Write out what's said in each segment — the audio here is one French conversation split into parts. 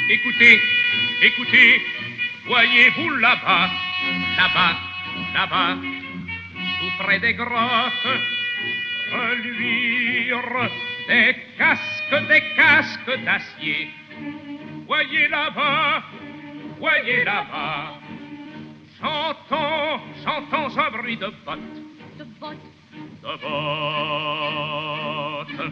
Écoutez, écoutez, voyez-vous là-bas, là-bas, là-bas, tout près des grottes, reluire des casques d'acier. Voyez là-bas, j'entends un bruit de bottes. De bottes. De bottes.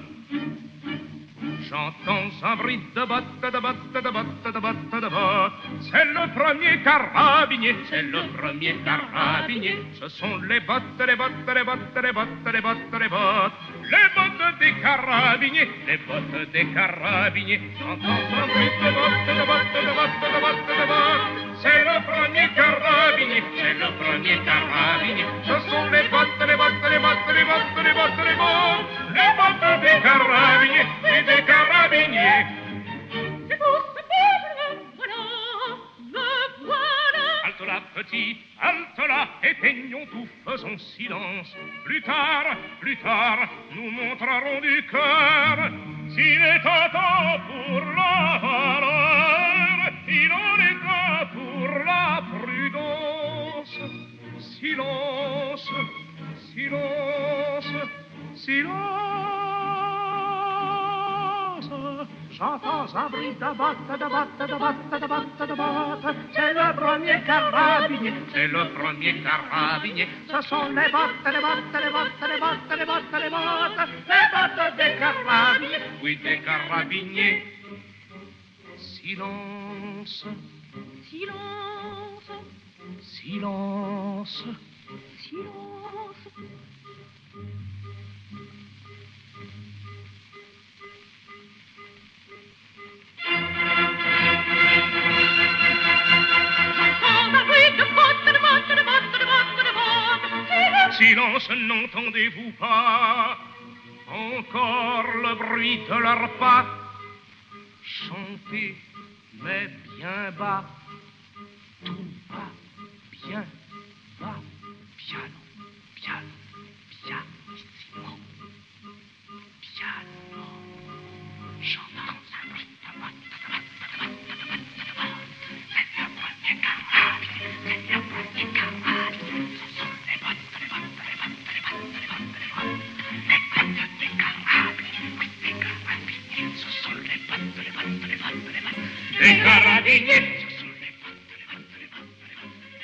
J'entends un bruit de bottes, de bottes, de bottes, de bottes, de bottes. C'est le premier carabinier, c'est le premier carabinier. Ce sont les bottes, les bottes, les bottes, les bottes, les bottes, les bottes. Les bottes des carabiniers, les bottes des carabiniers. J'entends un bruit de bottes, de bottes, de bottes, de bottes, de bottes. C'est le premier carabinier, c'est le premier carabinier. Ce sont les bottes, les bottes, les bottes, les bottes, les bottes, les bottes. Les bottes des carabiniers et des carabiniers. C'est pour ce peuple, voilà, me voilà. Halte là, petit, halte là, éteignons tout, faisons silence. Plus tard, nous montrerons du cœur. S'il est un temps pour la valeur, il en est un pour la prudence. Silence, silence, silence. J'entends un bruit de bottes, de bottes, de bottes, de bottes, de bottes. C'est le premier carabinier, c'est le premier carabinier. Ce sont les bottes, les bottes, les bottes, les bottes, les bottes, les bottes. Les bottes des carabiniers, oui, des carabiniers. Silence, Silence, silence. silence. J'entends un bruit de bottes, de bottes, de bottes, de bottes, de bottes. Silence, n'entendez-vous pas encore le bruit de leurs pas? Chantez, mais bien bas, tout bas, bien bas, piano, piano, pianissimo, piano. J'entends un bruit de bottes, de bottes, de bottes, de bottes, de bottes. C'est le premier carabinier, c'est le premier carabinier. Ce sont les bottes, les bottes, les bottes, les bottes, les bottes, les bottes. Les bottes des carabiniers, oui, des carabiniers. Ce sont les bottes, les bottes, les bottes, les bottes. Des carabiniers, ce sont les bottes, les bottes, les bottes, les bottes.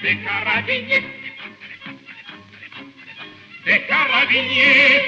Des carabiniers, les bottes, les bottes, les bottes, les bottes, les bottes. Des carabiniers.